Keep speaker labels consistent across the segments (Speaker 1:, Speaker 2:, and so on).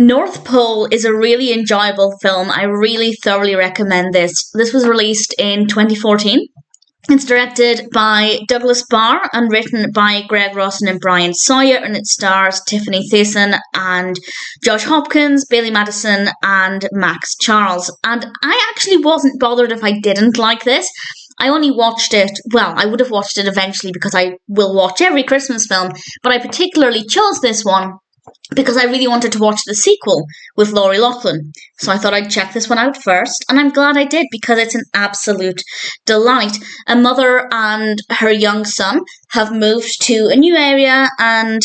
Speaker 1: Northpole is a really enjoyable film. I really thoroughly recommend this. This was released in 2014. It's directed by Douglas Barr and written by Greg Rawson and Brian Sawyer, and it stars Tiffani Thiessen and Josh Hopkins, Bailee Madison, and Max Charles. And I actually wasn't bothered if I didn't like this. I only watched it, well, I would have watched it eventually because I will watch every Christmas film, but I particularly chose this one because I really wanted to watch the sequel with Lori Loughlin. So I thought I'd check this one out first, and I'm glad I did because it's an absolute delight. A mother and her young son have moved to a new area, and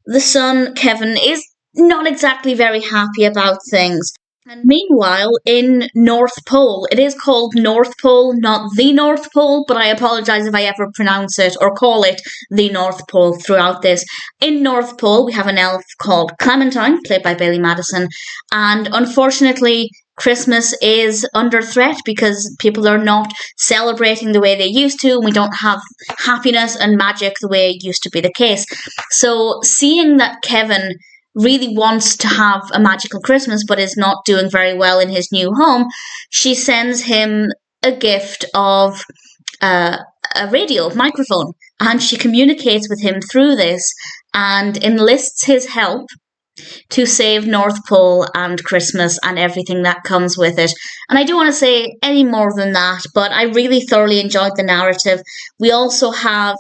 Speaker 1: the son, Kevin, is not exactly very happy about things. And meanwhile, in Northpole, it is called Northpole, not the North Pole, but I apologise if I ever pronounce it or call it the North Pole throughout this. In Northpole, we have an elf called Clementine, played by Bailee Madison, and unfortunately, Christmas is under threat because people are not celebrating the way they used to, and we don't have happiness and magic the way it used to be the case. So, seeing that Kevin really wants to have a magical Christmas but is not doing very well in his new home, she sends him a gift of a radio microphone, and she communicates with him through this and enlists his help to save Northpole and Christmas and everything that comes with it. And I don't want to say any more than that, but I really thoroughly enjoyed the narrative. We also have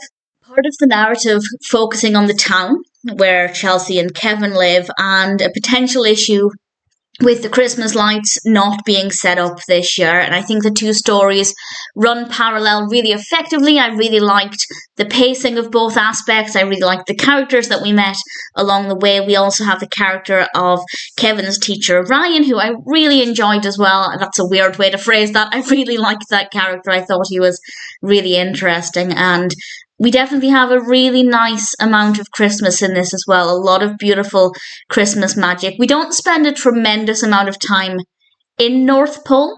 Speaker 1: part of the narrative focusing on the town where Chelsea and Kevin live and a potential issue with the Christmas lights not being set up this year. And I think the two stories run parallel really effectively. I really liked the pacing of both aspects. I really liked the characters that we met along the way. We also have the character of Kevin's teacher, Ryan, who I really enjoyed as well. That's a weird way to phrase that. I really liked that character. I thought he was really interesting, and we definitely have a really nice amount of Christmas in this as well. A lot of beautiful Christmas magic. We don't spend a tremendous amount of time in Northpole,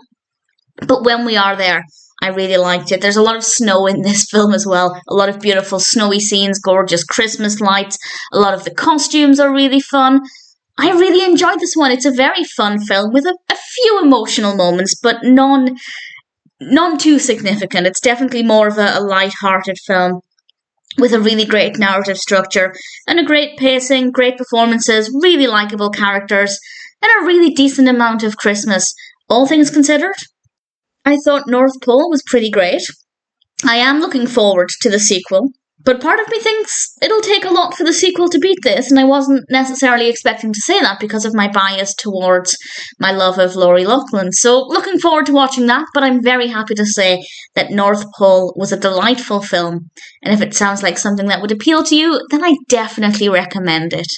Speaker 1: but when we are there, I really liked it. There's a lot of snow in this film as well. A lot of beautiful snowy scenes, gorgeous Christmas lights. A lot of the costumes are really fun. I really enjoyed this one. It's a very fun film with a few emotional moments, but none too significant. It's definitely more of a light-hearted film with a really great narrative structure and a great pacing, great performances, really likeable characters, and a really decent amount of Christmas. All things considered, I thought Northpole was pretty great. I am looking forward to the sequel, but part of me thinks it'll take a lot for the sequel to beat this, and I wasn't necessarily expecting to say that because of my bias towards my love of Lori Loughlin. So looking forward to watching that, but I'm very happy to say that Northpole was a delightful film, and if it sounds like something that would appeal to you, then I definitely recommend it.